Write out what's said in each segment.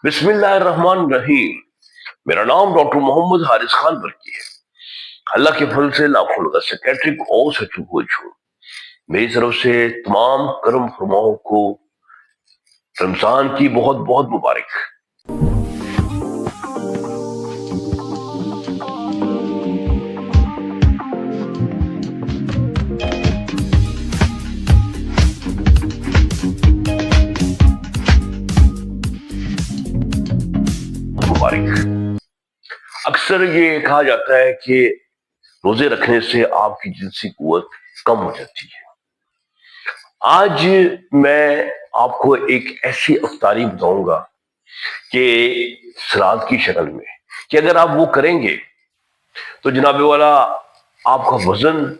बिस्मिल्लाहिर्रहमानिर्रहीम। मेरा नाम डॉक्टर मोहम्मद हारिस खान बरकी है। अल्लाह के फल से लाखों लोग सेक्रेटरी और सचिव हो छू। मेरी तरफ से तमाम कर्म फरमाओं को रमजान की बहुत बहुत मुबारक। मुबारक। अक्सर ये कहा जाता है कि रोजे रखने से आपकी जिनसी कुव्वत कम हो जाती है। आज मैं आपको एक ऐसी अफ्तारी बताऊंगा कि सलाद की शक्ल में, कि अगर आप वो करेंगे तो जनाबे वाला आपका वजन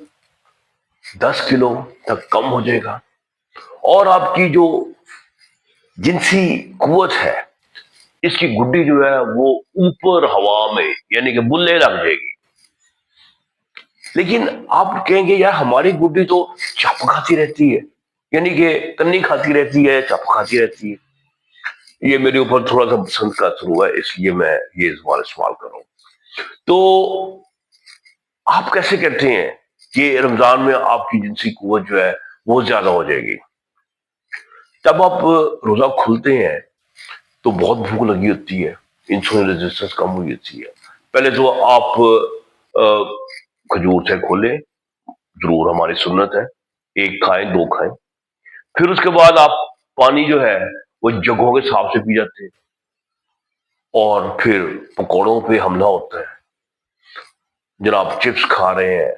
10 किलो तक कम हो जाएगा और आपकी जो जिनसी कुव्वत है, इसकी गुड्डी जो है वो ऊपर हवा में यानी कि बुल्ले लग जाएगी। लेकिन आप कहेंगे यार हमारी गुड्डी तो चप खाती रहती है, यानी कि कन्नी खाती रहती है, चप खाती रहती है। ये मेरे ऊपर थोड़ा सा पसंद का असर हुआ है, इसलिए मैं ये ज़बान इस्तेमाल कर रहा हूं। तो आप कैसे कहते हैं कि रमजान में आपकी जिनसी कुव्वत जो है वो ज्यादा हो जाएगी? तब आप रोजा खुलते हैं तो बहुत भूख लगी होती है, इंसुलिन रेजिस्टेंस कम हुई होती है। पहले तो आप खजूर से खोलें, जरूर हमारी सुन्नत है, एक खाएं दो खाएं। फिर उसके बाद आप पानी जो है वो जगहों के हिसाब से पी जाते हैं और फिर पकौड़ों पे हमला होता है। जनाब चिप्स खा रहे हैं,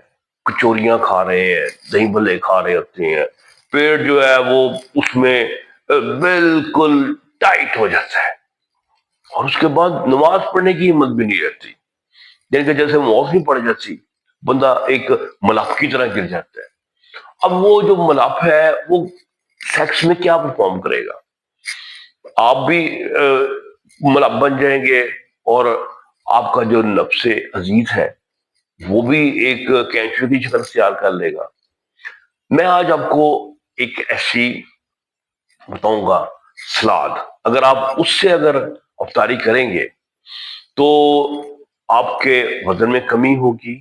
कचौरियां खा रहे हैं, दही भल्ले खा रहे होते हैं, पेट जो है वो उसमें बिल्कुल टाइट हो जाता है और उसके बाद नमाज पढ़ने की हिम्मत भी नहीं रहती, यानी कि जैसे मौत नहीं पड़ जाती, बंदा एक मलाप की तरह गिर जाता है। अब वो जो मलाप है वो सेक्स में क्या परफॉर्म करेगा? आप भी मलाप बन जाएंगे और आपका जो नफ्से अजीज है वो भी एक कैंसर की शक्ल तैयार कर लेगा। मैं आज आपको एक ऐसी बताऊंगा सलाद, अगर आप उससे अगर अफ्तारी करेंगे तो आपके वजन में कमी होगी,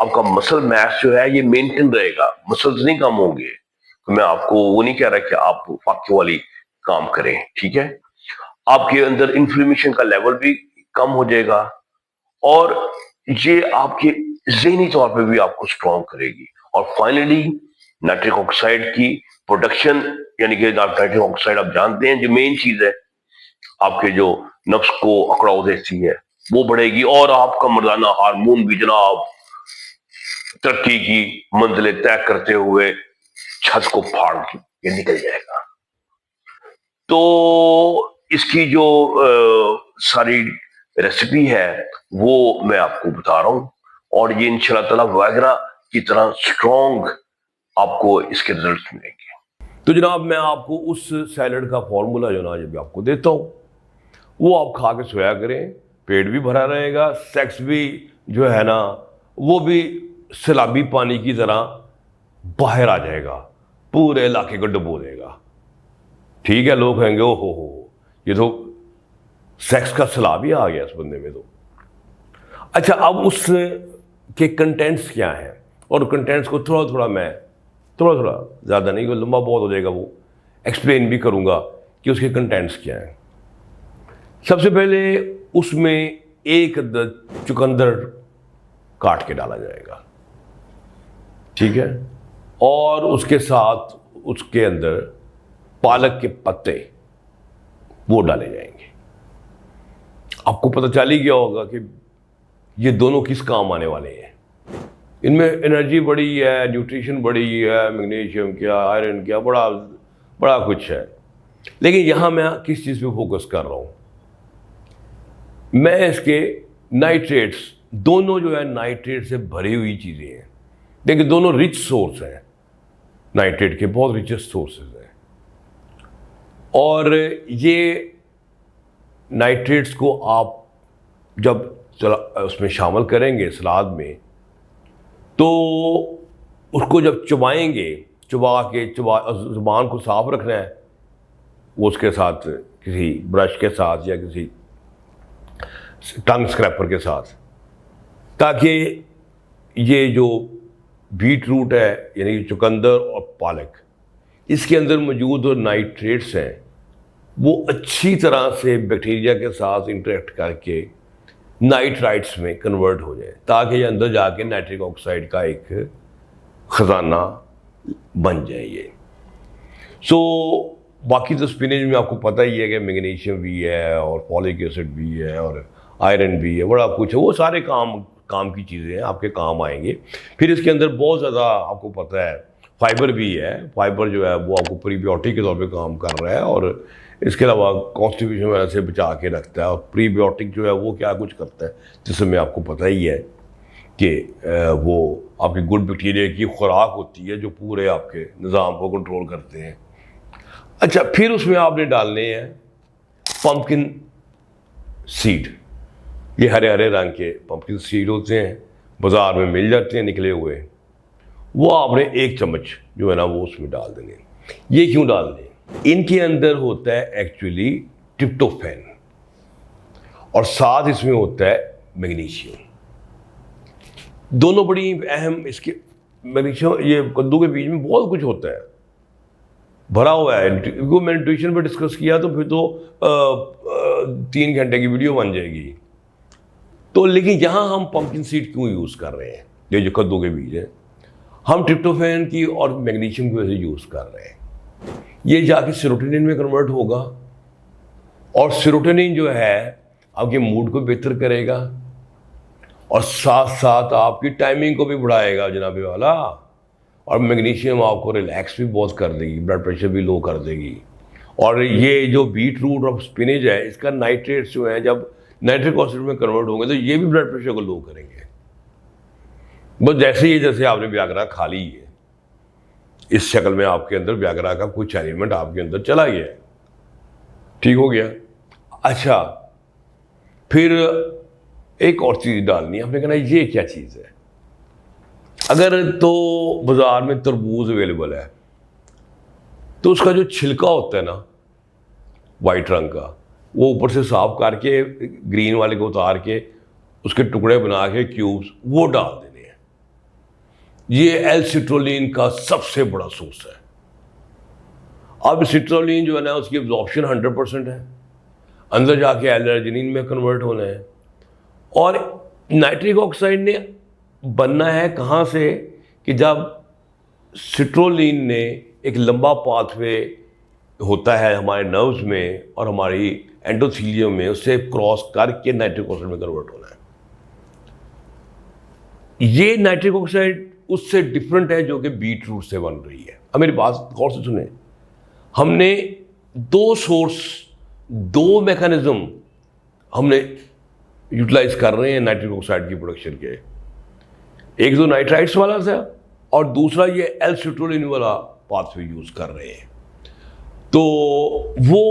आपका मसल मैस जो है ये मेंटेन रहेगा, मसल्स नहीं कम होंगे। तो मैं आपको वो नहीं कह रहा कि आप फाके वाली काम करें, ठीक है? आपके अंदर इंफ्लेमेशन का लेवल भी कम हो जाएगा और ये आपके ज़हनी तौर पे भी आपको स्ट्रॉन्ग करेगी। और फाइनली नाइट्रिक ऑक्साइड की प्रोडक्शन, यानी कि नाइट्रिक ऑक्साइड आप जानते हैं जो मेन चीज है आपके जो नफ्स को अकड़ाव देती है, वो बढ़ेगी और आपका मर्दाना हार्मोन भी जनाब तरक्की की मंजिलें तय करते हुए छत को फाड़ के निकल जाएगा। तो इसकी जो सारी रेसिपी है वो मैं आपको बता रहा हूं और ये इंशाल्लाह ताला वगैरह की तरह स्ट्रॉन्ग आपको इसके रिजल्ट मिलेंगे। तो जनाब मैं आपको उस सैलड का फॉर्मूला जो ना जब आपको देता हूँ वो आप खा के सोया करें, पेट भी भरा रहेगा, सेक्स भी जो है ना वो भी सैलाबी पानी की तरह बाहर आ जाएगा, पूरे इलाके को डुबो देगा। ठीक है, लोग कहेंगे ओ हो ये तो सेक्स का सैलाब ही आ गया इस बंदे में। तो अच्छा, अब उस के कंटेंट्स क्या हैं और कंटेंट्स को थोड़ा थोड़ा मैं थोड़ा ज़्यादा नहीं, लंबा बहुत हो जाएगा, वो एक्सप्लेन भी करूँगा कि उसके कंटेंट्स क्या हैं। सबसे पहले उसमें एक चुकंदर काट के डाला जाएगा, ठीक है, और उसके साथ उसके अंदर पालक के पत्ते वो डाले जाएंगे। आपको पता चल ही गया होगा कि ये दोनों किस काम आने वाले हैं। इनमें एनर्जी बड़ी है, न्यूट्रिशन बड़ी है, मैग्नीशियम क्या, आयरन क्या, बड़ा बड़ा कुछ है। लेकिन यहाँ मैं किस चीज़ पे फोकस कर रहा हूँ, मैं इसके नाइट्रेट्स, दोनों जो है नाइट्रेट से भरी हुई चीज़ें हैं। देखिए दोनों रिच सोर्स हैं, नाइट्रेट के बहुत रिचेस्ट सोर्सेज हैं और ये नाइट्रेट्स को आप जब उसमें शामिल करेंगे सलाद में, तो उसको जब चबाएंगे, चबा के ज़ुबान को साफ रखना है, वो उसके साथ किसी ब्रश के साथ या किसी टंग स्क्रैपर के साथ, ताकि ये जो बीट रूट है यानी कि चुकंदर और पालक, इसके अंदर मौजूद जो नाइट्रेट्स हैं वो अच्छी तरह से बैक्टीरिया के साथ इंटरेक्ट करके नाइट्राइट्स में कन्वर्ट हो जाए, ताकि ये अंदर जाके नाइट्रिक ऑक्साइड का एक ख़जाना बन जाए ये। बाकी तो स्पिनच में आपको पता ही है कि मैग्नीशियम भी है और फॉलिक एसिड भी है और आयरन भी है, बड़ा कुछ है, वो सारे काम की चीज़ें हैं, आपके काम आएंगे। फिर इसके अंदर बहुत ज़्यादा आपको पता है फाइबर भी है। फाइबर जो है वो आपको प्रीबायोटिक के तौर पे काम कर रहा है और इसके अलावा कॉन्स्टिपेशन वगैरह से बचा के रखता है। और प्रीबायोटिक जो है वो क्या कुछ करता है, जिसमें आपको पता ही है कि वो आपके गुड बैक्टीरिया की खुराक होती है जो पूरे आपके निज़ाम को कंट्रोल करते हैं। अच्छा, फिर उसमें आपने डालने हैं पम्पकिन सीड। ये हरे हरे रंग के पम्पकिन सीड होते हैं, बाज़ार में मिल जाते हैं निकले हुए। वो आपने 1 चम्मच जो है ना वो उसमें डाल देंगे। ये क्यों डाल दें? इनके अंदर होता है एक्चुअली ट्रिप्टोफैन और साथ इसमें होता है मैग्नीशियम। दोनों बड़ी अहम इसके मैग्नीशियम, ये कद्दू के बीज में बहुत कुछ होता है भरा हुआ है। क्योंकि मैंने ट्यूशन पर डिस्कस किया तो फिर तो 3 घंटे की वीडियो बन जाएगी। तो लेकिन यहाँ हम पम्पकिन सीड क्यों यूज़ कर रहे हैं? ये जो कद्दू के बीज है हम ट्रिप्टोफैन की और मैग्नीशियम की वजह से यूज़ कर रहे हैं। ये जाके सेरोटोनिन में कन्वर्ट होगा और सेरोटोनिन जो है आपके मूड को बेहतर करेगा और साथ साथ आपकी टाइमिंग को भी बढ़ाएगा जनाबे वाला। और मैग्नीशियम आपको रिलैक्स भी बहुत कर देगी, ब्लड प्रेशर भी लो कर देगी। और ये जो बीट रूट और स्पिनच है इसका नाइट्रेट्स जो है जब नाइट्रिक एसिड में कन्वर्ट होंगे तो ये भी ब्लड प्रेशर को लो करेंगे। बस जैसे आपने व्याग्रा खा ली है, इस शक्ल में आपके अंदर व्याग्रा का कुछ एलिमेंट आपके अंदर चला गया, ठीक हो गया। अच्छा, फिर एक और चीज़ डालनी है। आपने कहना ये क्या चीज़ है? अगर तो बाज़ार में तरबूज अवेलेबल है तो उसका जो छिलका होता है ना वाइट रंग का, वो ऊपर से साफ करके ग्रीन वाले को उतार के उसके टुकड़े बना के क्यूब्स वो डाल देने हैं। ये एल-सिट्रोलिन का सबसे बड़ा सोर्स है। अब सिट्रोलिन जो है ना उसकी एब्जॉर्प्शन 100% है, अंदर जाके एलर्जिनिन में कन्वर्ट होना है। और नाइट्रिक ऑक्साइड ने बनना है कहाँ से कि जब सिट्रोलिन ने एक लंबा पाथवे होता है हमारे नर्व्स में और हमारी एंडोथीलियम में, उससे क्रॉस करके नाइट्रिक ऑक्साइड में कन्वर्ट होना है। ये नाइट्रिक ऑक्साइड उससे डिफरेंट है जो कि बीट रूट से बन रही है। अब मेरी बात गौर से सुने, हमने 2 सोर्स 2 मैकेनिज्म हमने यूटिलाइज कर रहे हैं नाइट्रिक ऑक्साइड की प्रोडक्शन के। एक तो नाइट्राइट्स वाला था और दूसरा ये एल-सिट्रोलिन वाला पाथवे यूज कर रहे हैं। तो वो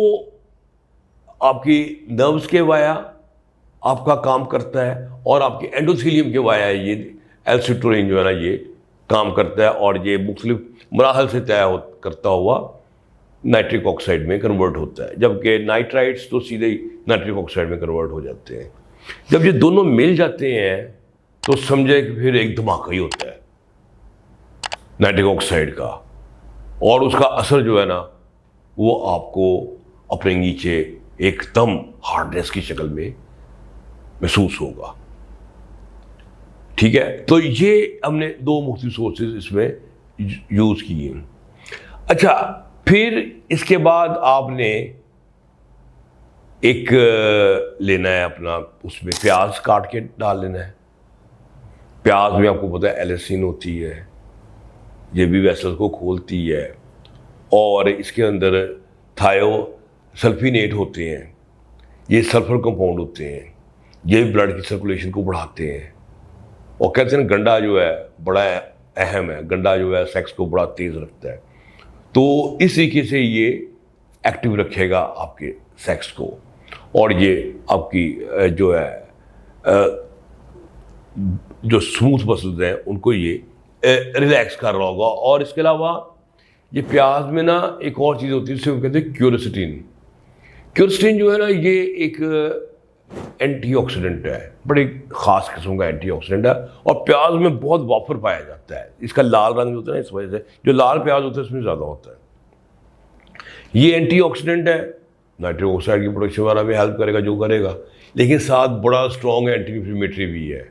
आपकी नर्व्स के वाया आपका काम करता है और आपके एंडोथीलियम के वाया ये एल-सिट्रोलिन जो है ना ये काम करता है और ये मुख्तलिफ मराहल से तय करता हुआ नाइट्रिक ऑक्साइड में कन्वर्ट होता है। जबकि नाइट्राइट्स तो सीधे ही नाइट्रिक ऑक्साइड में कन्वर्ट हो जाते हैं। जब ये दोनों मिल जाते हैं तो समझे कि फिर एक धमाका ही होता है नाइट्रिक ऑक्साइड का, और उसका असर जो है ना वो आपको अपने नीचे एकदम हार्डनेस की शक्ल में महसूस होगा। ठीक है, तो ये हमने 2 मुख्तलिफ सोर्सेज इसमें यूज किए। अच्छा, फिर इसके बाद आपने एक लेना है अपना, उसमें प्याज काट के डाल लेना है। प्याज में आपको पता है एलिसिन होती है, ये भी वेसल को खोलती है और इसके अंदर थायोसल्फिनेट होते हैं, ये सल्फर कंपाउंड होते हैं, ये ब्लड की सर्कुलेशन को बढ़ाते हैं। और कहते हैं गंडा जो है बड़ा अहम है, गंडा जो है सेक्स को बड़ा तेज़ रखता है। तो इस तरीके से ये एक्टिव रखेगा आपके सेक्स को और ये आपकी जो है जो स्मूथ मसल्स हैं उनको ये रिलैक्स कर रहा होगा। और इसके अलावा ये प्याज में ना एक और चीज़ होती है, जिसे कहते हैं क्यूरसिटीन। क्यूरसिटीन जो है ना, ये एक एंटीऑक्सीडेंट है, बड़े ख़ास किस्म का एंटीऑक्सीडेंट है, और प्याज में बहुत वाफर पाया जाता है। इसका लाल रंग जो होता है ना, इस वजह से जो लाल प्याज होता है उसमें ज़्यादा होता है। ये एंटीऑक्सीडेंट है, नाइट्रिक ऑक्साइड की प्रोडक्शन वगैरह में हेल्प करेगा, जो करेगा, लेकिन साथ बड़ा स्ट्रॉन्ग एंटी इन्फ्लेमेटरी भी है।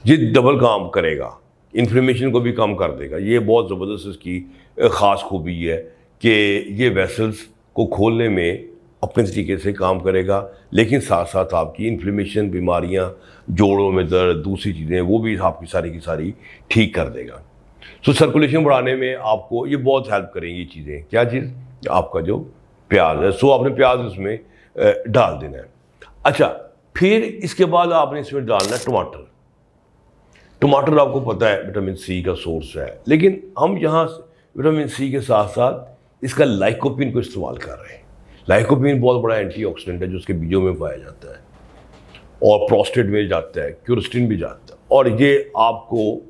ये डबल काम करेगा, इन्फ्लेमेशन को भी कम कर देगा। ये बहुत ज़बरदस्त इसकी ख़ास खूबी है कि ये वेसल्स को खोलने में अपने तरीके से काम करेगा, लेकिन साथ साथ आपकी इन्फ्लेमेशन, बीमारियां, जोड़ों में दर्द, दूसरी चीज़ें, वो भी आपकी सारी की सारी ठीक कर देगा। सो सर्कुलेशन बढ़ाने में आपको ये बहुत हेल्प करेंगी ये चीज़ें। क्या चीज़? आपका जो प्याज है। सो आपने प्याज इसमें डाल देना है। अच्छा, फिर इसके बाद आपने इसमें डालना है टमाटर। टमाटर आपको पता है विटामिन सी का सोर्स है, लेकिन हम यहाँ विटामिन सी के साथ साथ इसका लाइकोपिन को इस्तेमाल कर रहे हैं। लाइकोपिन बहुत बड़ा एंटीऑक्सीडेंट है जो उसके बीजों में पाया जाता है, और प्रोस्टेट में जाता है, क्यूरसिटीन भी जाता है, और ये आपको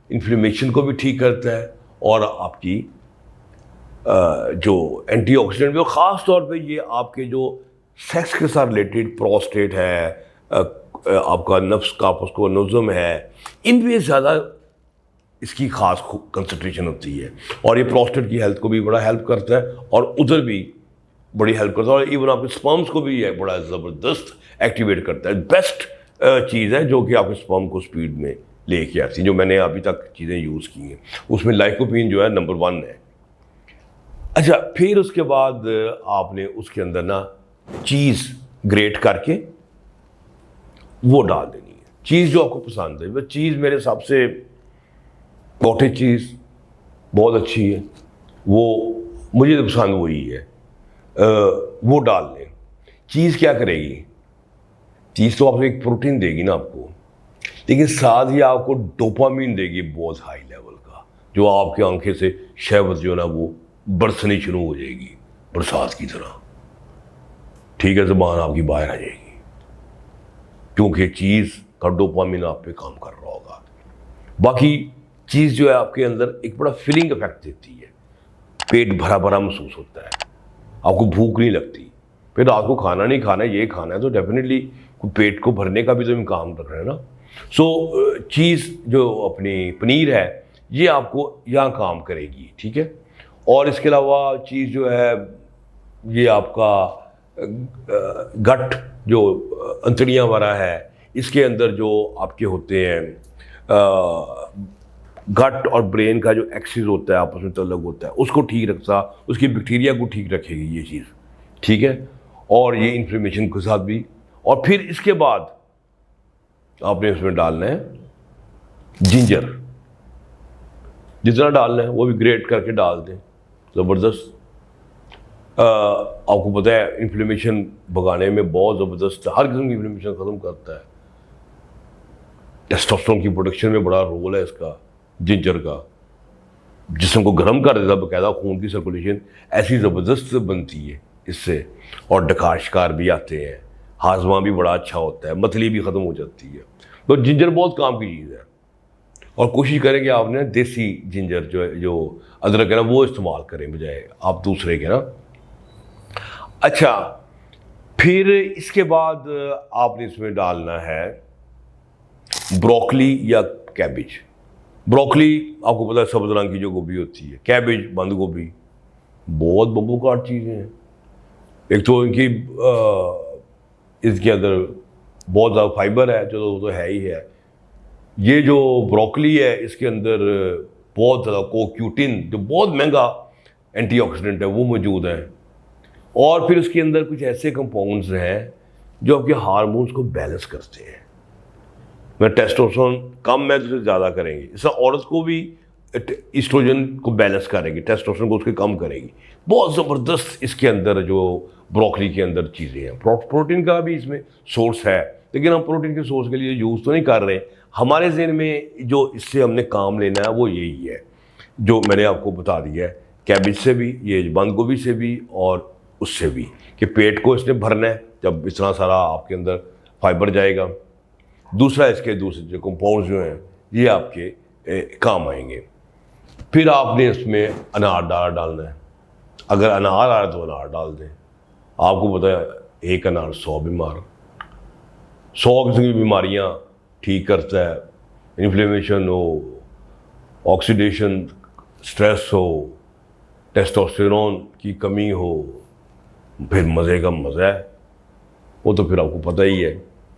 इन्फ्लेमेशन को भी ठीक करता है, और आपकी जो एंटीऑक्सीडेंट भी, ख़ास तौर पे ये आपके जो सेक्स के साथ रिलेटेड प्रोस्टेट है, आपका नफ्स का उसको नज़म है, इनमें ज़्यादा इसकी ख़ास कंसंट्रेशन होती है, और ये प्रोस्टेट की हेल्थ को भी बड़ा हेल्प करता है, और उधर भी बड़ी हेल्प करता है, और इवन आपके स्पर्म्स को भी ये बड़ा ज़बरदस्त एक्टिवेट करता है। बेस्ट चीज़ है जो कि आपके स्पर्म को स्पीड में लेके आती है। जो मैंने अभी तक चीज़ें यूज़ की हैं उसमें लाइकोपिन जो है नंबर 1 है। अच्छा, फिर उसके बाद आपने उसके अंदर ना चीज़ ग्रेट करके वो डाल देनी है। चीज़ जो आपको पसंद है, वह चीज़ मेरे हिसाब से कॉटेज चीज़ बहुत अच्छी है, वो मुझे तो पसंद वही है, वो डाल लें। चीज़ क्या करेगी? चीज़ तो आपको एक प्रोटीन देगी ना आपको, लेकिन साथ ही आपको डोपामिन देगी बहुत हाई लेवल का, जो आपकी आंखें से शहवत जो है ना वो बरसनी शुरू हो जाएगी बरसात की तरह। ठीक है, ज़बान आपकी बाहर आ जाएगी, क्योंकि चीज़ का डोपामिन आप पे काम कर रहा होगा। बाकी चीज़ जो है आपके अंदर एक बड़ा फीलिंग इफेक्ट देती है, पेट भरा भरा महसूस होता है, आपको भूख नहीं लगती। फिर रात को खाना नहीं खाना है, ये खाना है, तो डेफिनेटली पेट को भरने का भी तो काम रख रहे हैं ना। सो चीज़ जो अपनी पनीर है ये आपको यहाँ काम करेगी, ठीक है। और इसके अलावा चीज़ जो है ये आपका गट जो अंतड़ियाँ वाला है, इसके अंदर जो आपके होते हैं गट और ब्रेन का जो एक्सिस होता है आपस में तल्लुक होता है, उसको ठीक रखता, उसकी बैक्टीरिया को ठीक रखेगी ये चीज़, ठीक है। और ये इन्फ्लेमेशन के साथ भी। और फिर इसके बाद आपने उसमें डालना है जिंजर, जितना डालना है वो भी ग्रेट करके डाल दें, ज़बरदस्त। आपको पता है इन्फ्लेमेशन भगाने में बहुत ज़बरदस्त, हर किस्म की इन्फ्लेमेशन ख़त्म करता है। टेस्टोस्टेरोन की प्रोडक्शन में बड़ा रोल है इसका, जिंजर का, जिस्म को गर्म कर देता, बाकायदा खून की सर्कुलेशन ऐसी ज़बरदस्त बनती है इससे, और डकार शिकार भी आते हैं, हाजमा भी बड़ा अच्छा होता है, मतली भी ख़त्म हो जाती है। तो जिंजर बहुत काम की चीज़ है, और कोशिश करें कि आपने देसी जिंजर जो अदरक है ना वो इस्तेमाल करें बजाय आप दूसरे के ना। अच्छा, फिर इसके बाद आपने इसमें डालना है ब्रोकली या कैबेज। ब्रोकली आपको पता है सब्ज़ रंग की जो गोभी होती है, कैबेज बंद गोभी बहुत बब्बूकाट चीज़ें हैं। एक तो इनकी इसके अंदर बहुत ज़्यादा फाइबर है, जो तो है ही है। ये जो ब्रोकली है इसके अंदर बहुत ज़्यादा कोक्यूटिन जो बहुत महंगा एंटीऑक्सीडेंट है वो मौजूद है, और फिर उसके अंदर कुछ ऐसे कंपाउंड्स हैं जो आपके हार्मोन्स को बैलेंस करते हैं। मैं टेस्टोस्टेरोन कम है तो ज़्यादा करेंगे, इससे औरत को भी ईस्ट्रोजन को बैलेंस करेंगी, टेस्टोस्टेरोन को उसके कम करेगी। बहुत ज़बरदस्त इसके अंदर जो ब्रोकली के अंदर चीज़ें हैं। प्रोटीन का भी इसमें सोर्स है, लेकिन हम प्रोटीन के सोर्स के लिए यूज़ तो नहीं कर रहे। हमारे ज़हन में जो इससे हमने काम लेना है वो यही है जो मैंने आपको बता दिया है, कैबेज से भी, ये बंद गोभी से भी, और उससे भी, कि पेट को इसने भरना है जब इतना सारा आपके अंदर फाइबर जाएगा। दूसरा इसके दूसरे जो कंपाउंड्स जो हैं ये आपके काम आएंगे। फिर आपने इसमें अनार डालना है। अगर अनार आ रहा है तो अनार डाल दें। आपको पता है एक अनार 100 बीमार, 100 किस्म की बीमारियाँ ठीक करता है। इन्फ्लेमेशन हो, ऑक्सीडेशन, स्ट्रेस हो, टेस्टोस्टेरोन की कमी हो, फिर मज़े का मज़ा है। वो तो फिर आपको पता ही है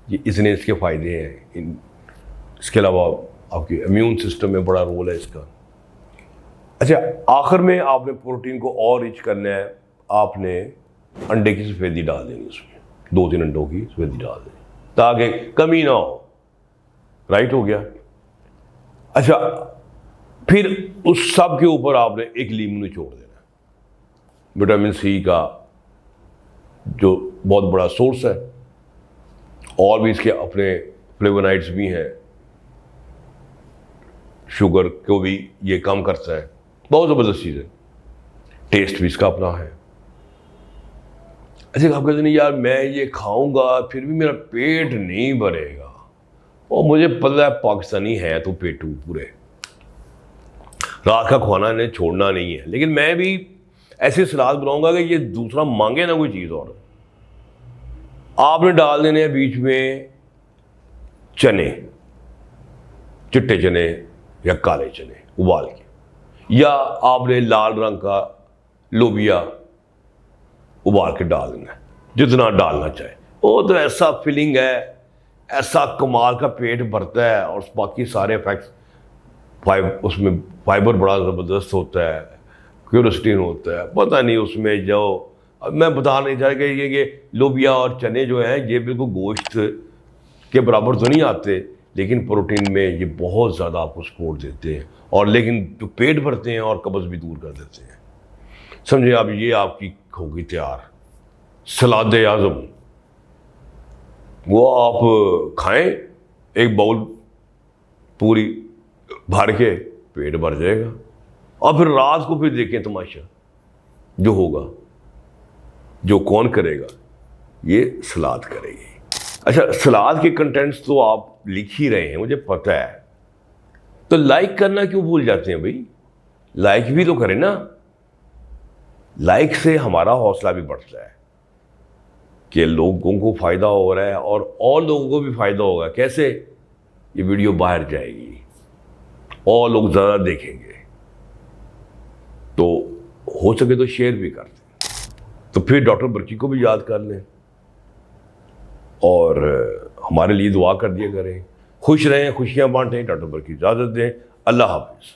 कि इतने इसके फ़ायदे हैं। इसके अलावा आपके इम्यून सिस्टम में बड़ा रोल है इसका। अच्छा, आखिर में आपने प्रोटीन को और रिच करना है, आपने अंडे की सफ़ेदी डाल देनी उसमें, 2-3 अंडों की सफ़ेदी डाल देनी ताकि कमी ना हो। राइट हो गया। अच्छा, फिर उस सब के ऊपर आपने एक लीमू निचोड़ देना है। विटामिन सी का जो बहुत बड़ा सोर्स है, और भी इसके अपने फ्लेवोनाइड्स भी हैं, शुगर को भी ये कम करता है। बहुत ज़बरदस्त चीज़ है। टेस्ट भी इसका अपना है। अच्छा, आप कहते नहीं यार मैं ये खाऊंगा फिर भी मेरा पेट नहीं भरेगा, और मुझे पता है पाकिस्तानी है तो पेटू पूरे, रात का खाना इन्हें छोड़ना नहीं है, लेकिन मैं भी ऐसे सलाद बनाऊंगा कि ये दूसरा मांगे ना कोई चीज़। और आपने डाल देने हैं बीच में चने, चिट्टे चने या काले चने उबाल के, या आपने लाल रंग का लोबिया उबाल के डाल देना है, जितना डालना चाहे। वो तो ऐसा फीलिंग है, ऐसा कमाल का पेट भरता है, और बाकी सारे इफेक्ट्स उसमें फाइबर बड़ा ज़बरदस्त होता है, क्यूरोसिटिन होता है, पता नहीं उसमें जो मैं बता नहीं चाह कि ये लोबिया और चने जो हैं ये बिल्कुल गोश्त के बराबर तो नहीं आते, लेकिन प्रोटीन में ये बहुत ज़्यादा आपको सपोर्ट देते हैं, और लेकिन जो पेट भरते हैं और कब्ज़ भी दूर कर देते हैं। समझे आप, ये आपकी होगी तैयार सलाद आज़म। वो आप खाएं एक बाउल पूरी भर के, पेट भर जाएगा, और फिर रात को फिर देखें तमाशा जो होगा, जो कौन करेगा, ये सलाद करेगी। अच्छा, सलाद के कंटेंट्स तो आप लिख ही रहे हैं, मुझे पता है, तो लाइक करना क्यों भूल जाते हैं भाई? लाइक भी तो करें ना। लाइक से हमारा हौसला भी बढ़ता है कि लोगों को फ़ायदा हो रहा है, और लोगों को भी फ़ायदा होगा। कैसे? ये वीडियो बाहर जाएगी और लोग ज़्यादा देखेंगे, तो हो सके तो शेयर भी कर दें। तो फिर डॉक्टर बर्की को भी याद कर लें, और हमारे लिए दुआ कर दिया करें। खुश रहें, खुशियाँ बांटें। डॉक्टर बर्की इजाज़त दें। अल्लाह हाफ़िज़।